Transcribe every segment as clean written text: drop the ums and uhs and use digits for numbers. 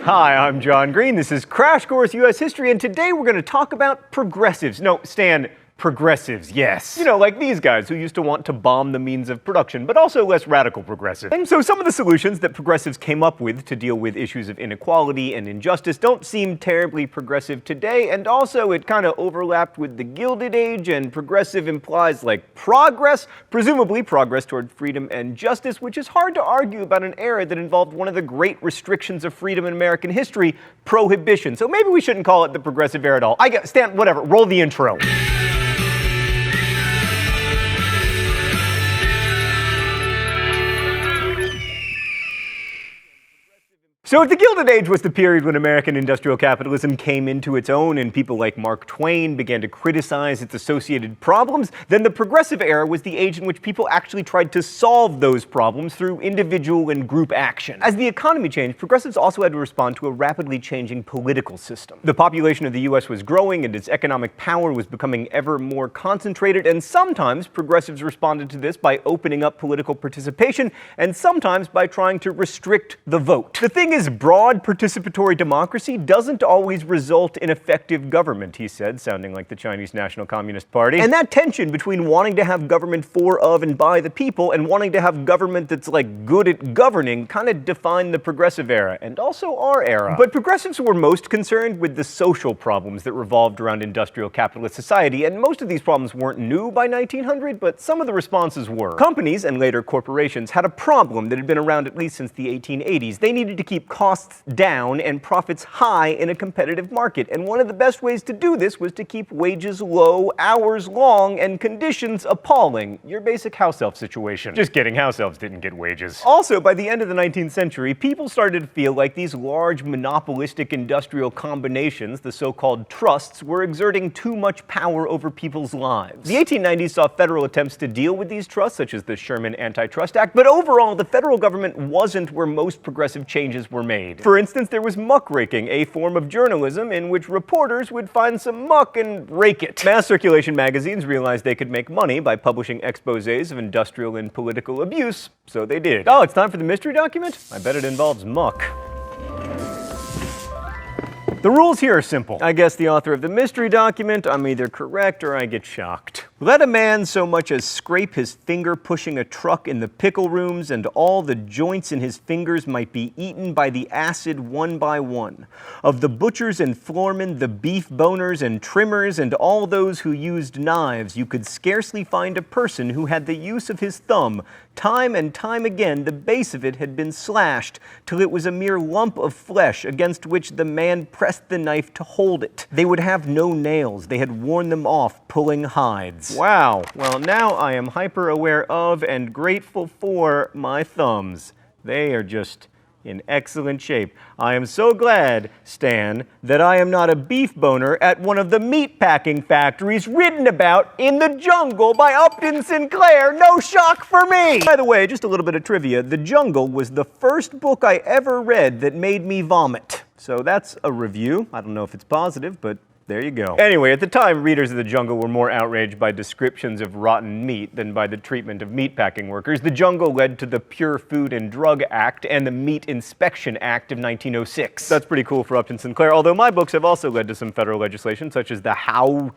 Hi, I'm John Green. This is Crash Course U.S. History, and today we're going to talk about progressives. No, Stan, progressives, yes. You know, like these guys who used to want to bomb the means of production, but also less radical progressives. And so some of the solutions that progressives came up with to deal with issues of inequality and injustice don't seem terribly progressive today, and also it kind of overlapped with the Gilded Age, and progressive implies like progress, presumably progress toward freedom and justice, which is hard to argue about an era that involved one of the great restrictions of freedom in American history, prohibition. So maybe we shouldn't call it the progressive era at all. Stan, whatever, roll the intro. So if the Gilded Age was the period when American industrial capitalism came into its own and people like Mark Twain began to criticize its associated problems, then the progressive era was the age in which people actually tried to solve those problems through individual and group action. As the economy changed, progressives also had to respond to a rapidly changing political system. The population of the US was growing and its economic power was becoming ever more concentrated, and sometimes progressives responded to this by opening up political participation, and sometimes by trying to restrict the vote. The thing is, broad participatory democracy doesn't always result in effective government, he said, sounding like the Chinese National Communist Party. And that tension between wanting to have government for, of, and by the people and wanting to have government that's like good at governing kind of defined the progressive era, and also our era. But progressives were most concerned with the social problems that revolved around industrial capitalist society, and most of these problems weren't new by 1900, but some of the responses were. Companies, and later corporations, had a problem that had been around at least since the 1880s. They needed to keep costs down and profits high in a competitive market. And one of the best ways to do this was to keep wages low, hours long, and conditions appalling. Your basic house elf situation. Just kidding, house elves didn't get wages. Also, by the end of the 19th century, people started to feel like these large monopolistic industrial combinations, the so-called trusts, were exerting too much power over people's lives. The 1890s saw federal attempts to deal with these trusts, such as the Sherman Antitrust Act, but overall, the federal government wasn't where most progressive changes were made. For instance, there was muckraking, a form of journalism in which reporters would find some muck and rake it. Mass circulation magazines realized they could make money by publishing exposés of industrial and political abuse, so they did. Oh, it's time for the mystery document? I bet it involves muck. The rules here are simple. I guess the author of the mystery document, I'm either correct or I get shocked. Let a man so much as scrape his finger pushing a truck in the pickle rooms, and all the joints in his fingers might be eaten by the acid one by one. Of the butchers and floormen, the beef boners and trimmers, and all those who used knives, you could scarcely find a person who had the use of his thumb. Time and time again, the base of it had been slashed till it was a mere lump of flesh against which the man pressed the knife to hold it. They would have no nails. They had worn them off, pulling hides. Wow. Well, now I am hyper aware of and grateful for my thumbs. They are just in excellent shape. I am so glad, Stan, that I am not a beef boner at one of the meat packing factories written about in The Jungle by Upton Sinclair. No shock for me! By the way, just a little bit of trivia. The Jungle was the first book I ever read that made me vomit. So that's a review. I don't know if it's positive, but there you go. Anyway, at the time, readers of The Jungle were more outraged by descriptions of rotten meat than by the treatment of meatpacking workers. The Jungle led to the Pure Food and Drug Act and the Meat Inspection Act of 1906. That's pretty cool for Upton Sinclair, although my books have also led to some federal legislation, such as the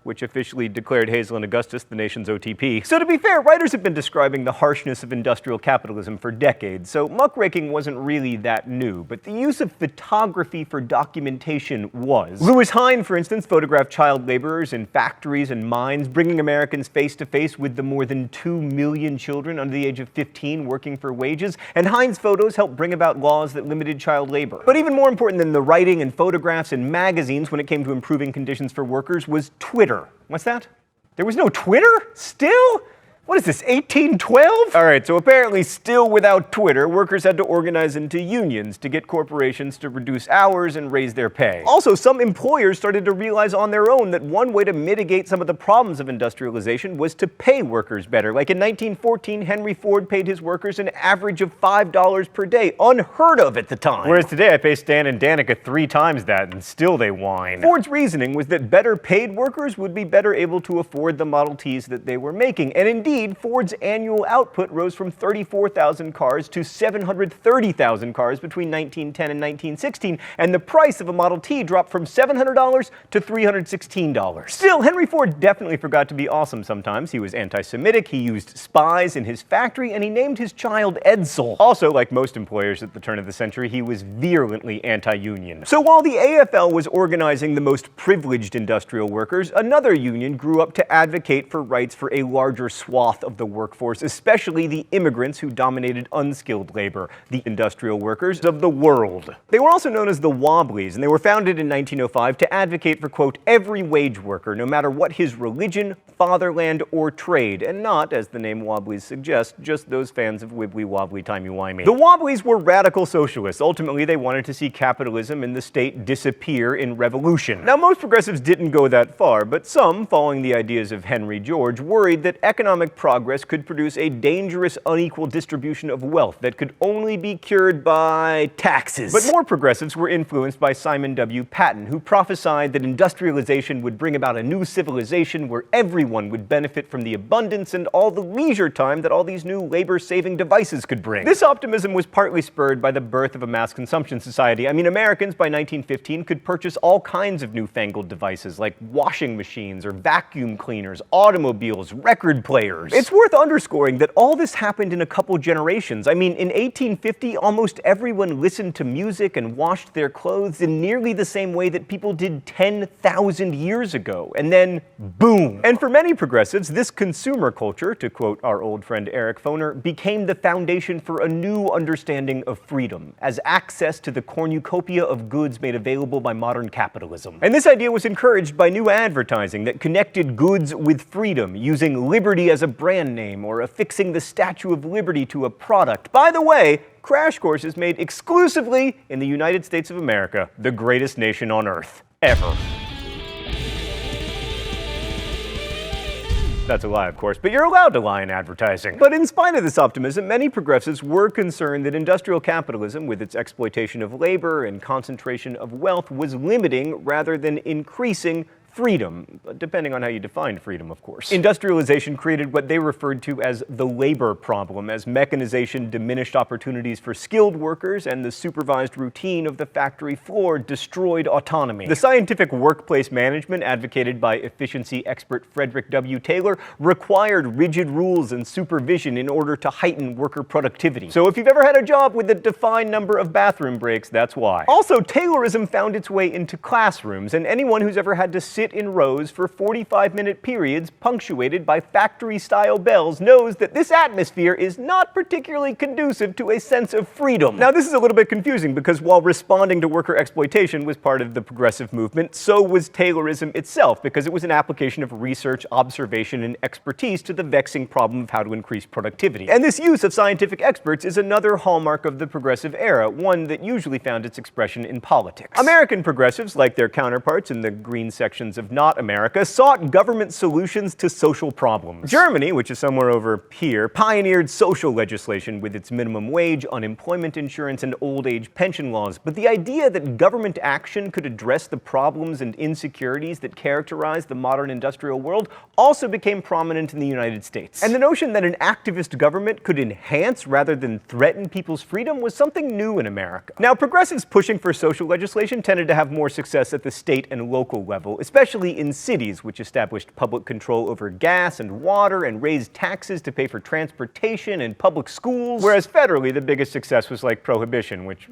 which officially declared Hazel and Augustus the nation's OTP. So to be fair, writers have been describing the harshness of industrial capitalism for decades, so muckraking wasn't really that new, but the use of photography for documentation was. Lewis Hine, for instance, photographed child laborers in factories and mines, bringing Americans face to face with the more than 2 million children under the age of 15 working for wages, and Hine's photos helped bring about laws that limited child labor. But even more important than the writing and photographs and magazines when it came to improving conditions for workers was Twitter. What's that? There was no Twitter? Still? What is this, 1812? All right, so apparently still without Twitter, workers had to organize into unions to get corporations to reduce hours and raise their pay. Also, some employers started to realize on their own that one way to mitigate some of the problems of industrialization was to pay workers better. Like in 1914, Henry Ford paid his workers an average of $5 per day, unheard of at the time. Whereas today I pay Stan and Danica 3 times that, and still they whine. Ford's reasoning was that better paid workers would be better able to afford the Model Ts that they were making, and indeed, Indeed, Ford's annual output rose from 34,000 cars to 730,000 cars between 1910 and 1916, and the price of a Model T dropped from $700 to $316. Still, Henry Ford definitely forgot to be awesome sometimes. He was anti-Semitic, he used spies in his factory, and he named his child Edsel. Also, like most employers at the turn of the century, he was virulently anti-union. So while the AFL was organizing the most privileged industrial workers, another union grew up to advocate for rights for a larger swath of the workforce, especially the immigrants who dominated unskilled labor, the industrial workers of the world. They were also known as the Wobblies, and they were founded in 1905 to advocate for, quote, every wage worker, no matter what his religion, fatherland, or trade, and not, as the name Wobblies suggests, just those fans of wibbly-wobbly timey-wimey. The Wobblies were radical socialists. Ultimately, they wanted to see capitalism and the state disappear in revolution. Now, most progressives didn't go that far, but some, following the ideas of Henry George, worried that economic progress could produce a dangerous, unequal distribution of wealth that could only be cured by taxes. But more progressives were influenced by Simon W. Patton, who prophesied that industrialization would bring about a new civilization where everyone would benefit from the abundance and all the leisure time that all these new labor-saving devices could bring. This optimism was partly spurred by the birth of a mass consumption society. I mean, Americans by 1915 could purchase all kinds of newfangled devices like washing machines or vacuum cleaners, automobiles, record players. It's worth underscoring that all this happened in a couple generations. I mean, in 1850, almost everyone listened to music and washed their clothes in nearly the same way that people did 10,000 years ago. And then, boom. And for many progressives, this consumer culture, to quote our old friend Eric Foner, became the foundation for a new understanding of freedom, as access to the cornucopia of goods made available by modern capitalism. And this idea was encouraged by new advertising that connected goods with freedom, using liberty as a brand name or affixing the Statue of Liberty to a product. By the way, Crash Course is made exclusively in the United States of America, the greatest nation on earth, ever. That's a lie, of course, but you're allowed to lie in advertising. But in spite of this optimism, many progressives were concerned that industrial capitalism, with its exploitation of labor and concentration of wealth, was limiting rather than increasing freedom, depending on how you define freedom, of course. Industrialization created what they referred to as the labor problem, as mechanization diminished opportunities for skilled workers and the supervised routine of the factory floor destroyed autonomy. The scientific workplace management advocated by efficiency expert Frederick W. Taylor required rigid rules and supervision in order to heighten worker productivity. So if you've ever had a job with a defined number of bathroom breaks, that's why. Also, Taylorism found its way into classrooms, and anyone who's ever had to sit in rows for 45-minute periods punctuated by factory-style bells knows that this atmosphere is not particularly conducive to a sense of freedom. Now, this is a little bit confusing because while responding to worker exploitation was part of the progressive movement, so was Taylorism itself, because it was an application of research, observation, and expertise to the vexing problem of how to increase productivity. And this use of scientific experts is another hallmark of the progressive era, one that usually found its expression in politics. American progressives, like their counterparts in the green sections of not America, sought government solutions to social problems. Germany, which is somewhere over here, pioneered social legislation with its minimum wage, unemployment insurance, and old age pension laws. But the idea that government action could address the problems and insecurities that characterize the modern industrial world also became prominent in the United States. And the notion that an activist government could enhance rather than threaten people's freedom was something new in America. Now, progressives pushing for social legislation tended to have more success at the state and local level, especially in cities, which established public control over gas and water and raised taxes to pay for transportation and public schools, whereas federally the biggest success was like prohibition, which,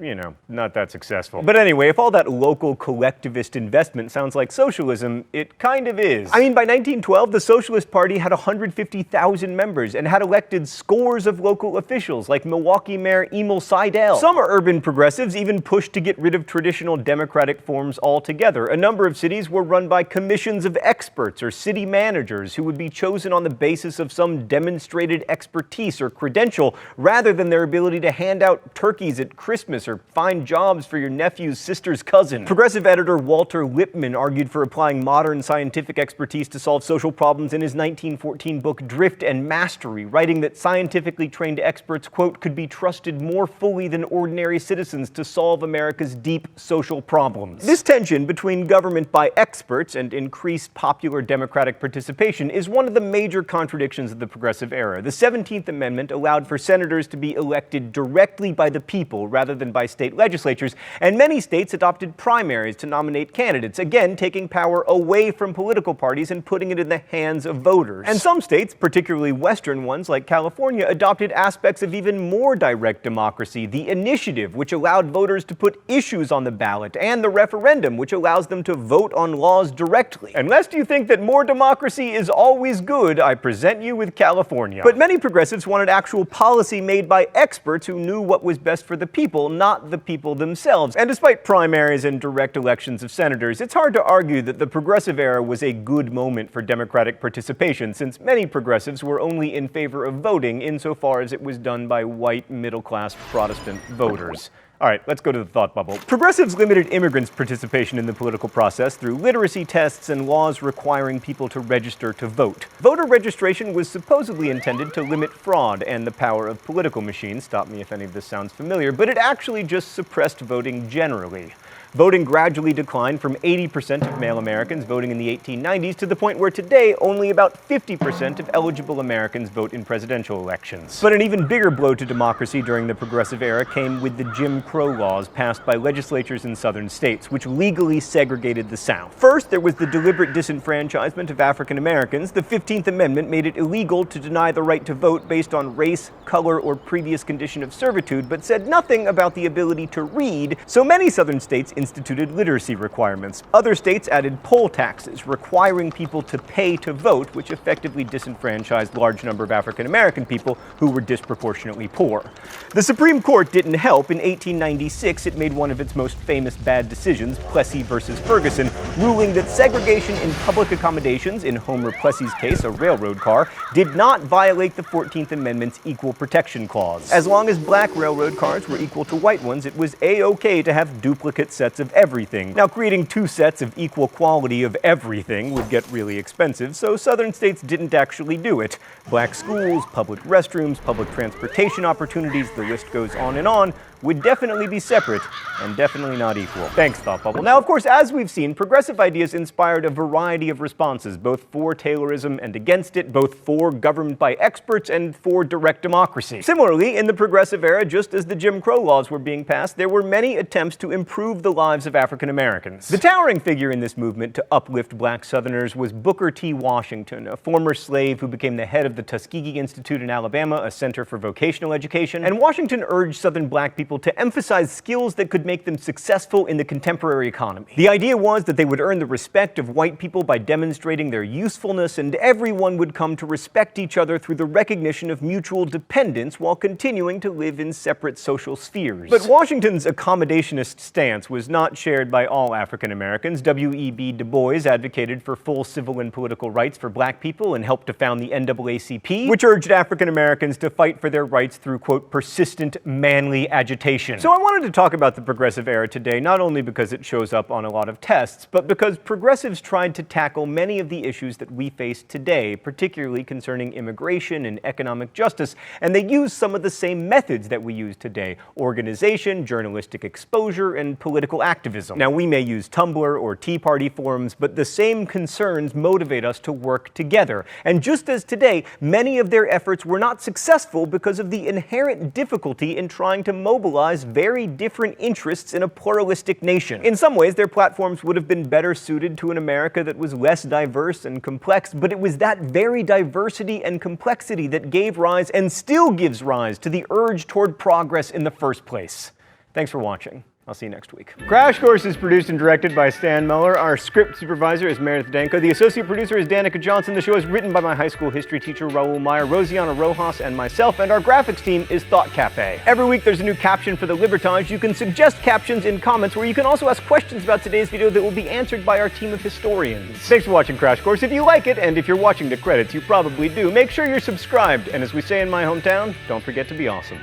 not that successful. But anyway, if all that local collectivist investment sounds like socialism, it kind of is. I mean, by 1912, the Socialist Party had 150,000 members and had elected scores of local officials like Milwaukee Mayor Emil Seidel. Some urban progressives even pushed to get rid of traditional democratic forms altogether. A number of cities were run by commissions of experts or city managers who would be chosen on the basis of some demonstrated expertise or credential rather than their ability to hand out turkeys at Christmas or find jobs for your nephew's sister's cousin. Progressive editor Walter Lippmann argued for applying modern scientific expertise to solve social problems in his 1914 book Drift and Mastery, writing that scientifically trained experts, quote, could be trusted more fully than ordinary citizens to solve America's deep social problems. This tension between government by experts experts and increased popular democratic participation is one of the major contradictions of the Progressive Era. The 17th Amendment allowed for senators to be elected directly by the people rather than by state legislatures, and many states adopted primaries to nominate candidates, again taking power away from political parties and putting it in the hands of voters. And some states, particularly Western ones like California, adopted aspects of even more direct democracy: the initiative, which allowed voters to put issues on the ballot, and the referendum, which allows them to vote on laws directly. And lest you think that more democracy is always good, I present you with California. But many progressives wanted actual policy made by experts who knew what was best for the people, not the people themselves. And despite primaries and direct elections of senators, it's hard to argue that the Progressive Era was a good moment for democratic participation, since many progressives were only in favor of voting insofar as it was done by white, middle-class Protestant voters. All right, let's go to the thought bubble. Progressives limited immigrants' participation in the political process through literacy tests and laws requiring people to register to vote. Voter registration was supposedly intended to limit fraud and the power of political machines. Stop me if any of this sounds familiar, but it actually just suppressed voting generally. Voting gradually declined from 80% of male Americans voting in the 1890s to the point where today only about 50% of eligible Americans vote in presidential elections. But an even bigger blow to democracy during the Progressive Era came with the Jim Crow laws passed by legislatures in southern states, which legally segregated the South. First, there was the deliberate disenfranchisement of African Americans. The 15th Amendment made it illegal to deny the right to vote based on race, color, or previous condition of servitude, but said nothing about the ability to read, so many southern states instituted literacy requirements. Other states added poll taxes, requiring people to pay to vote, which effectively disenfranchised large number of African American people who were disproportionately poor. The Supreme Court didn't help. In 1896, it made one of its most famous bad decisions, Plessy versus Ferguson, ruling that segregation in public accommodations, in Homer Plessy's case, a railroad car, did not violate the 14th Amendment's Equal Protection Clause. As long as black railroad cars were equal to white ones, it was a-okay to have duplicate sets of everything. Now, creating two sets of equal quality of everything would get really expensive, so southern states didn't actually do it. Black schools, public restrooms, public transportation opportunities, the list goes on, would definitely be separate and definitely not equal. Thanks, Thought Bubble. Now, of course, as we've seen, progressive ideas inspired a variety of responses, both for Taylorism and against it, both for government by experts and for direct democracy. Similarly, in the Progressive Era, just as the Jim Crow laws were being passed, there were many attempts to improve the lives of African Americans. The towering figure in this movement to uplift black Southerners was Booker T. Washington, a former slave who became the head of the Tuskegee Institute in Alabama, a center for vocational education. And Washington urged Southern black people to emphasize skills that could make them successful in the contemporary economy. The idea was that they would earn the respect of white people by demonstrating their usefulness, and everyone would come to respect each other through the recognition of mutual dependence while continuing to live in separate social spheres. But Washington's accommodationist stance was not shared by all African Americans. W.E.B. Du Bois advocated for full civil and political rights for black people and helped to found the NAACP, which urged African Americans to fight for their rights through, quote, persistent, manly agitation. So I wanted to talk about the Progressive Era today, not only because it shows up on a lot of tests, but because progressives tried to tackle many of the issues that we face today, particularly concerning immigration and economic justice, and they used some of the same methods that we use today: organization, journalistic exposure, and political activism. Now, we may use Tumblr or Tea Party forums, but the same concerns motivate us to work together. And just as today, many of their efforts were not successful because of the inherent difficulty in trying to mobilize very different interests in a pluralistic nation. In some ways, their platforms would have been better suited to an America that was less diverse and complex, but it was that very diversity and complexity that gave rise and still gives rise to the urge toward progress in the first place. Thanks for watching. I'll see you next week. Crash Course is produced and directed by Stan Muller. Our script supervisor is Meredith Danko. The associate producer is Danica Johnson. The show is written by my high school history teacher, Raul Meyer, Rosiana Rojas, and myself, and our graphics team is Thought Cafe. Every week there's a new caption for the Libertage. You can suggest captions in comments, where you can also ask questions about today's video that will be answered by our team of historians. Thanks for watching Crash Course. If you like it, and if you're watching the credits, you probably do, make sure you're subscribed. And as we say in my hometown, don't forget to be awesome.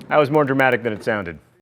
That was more dramatic than it sounded.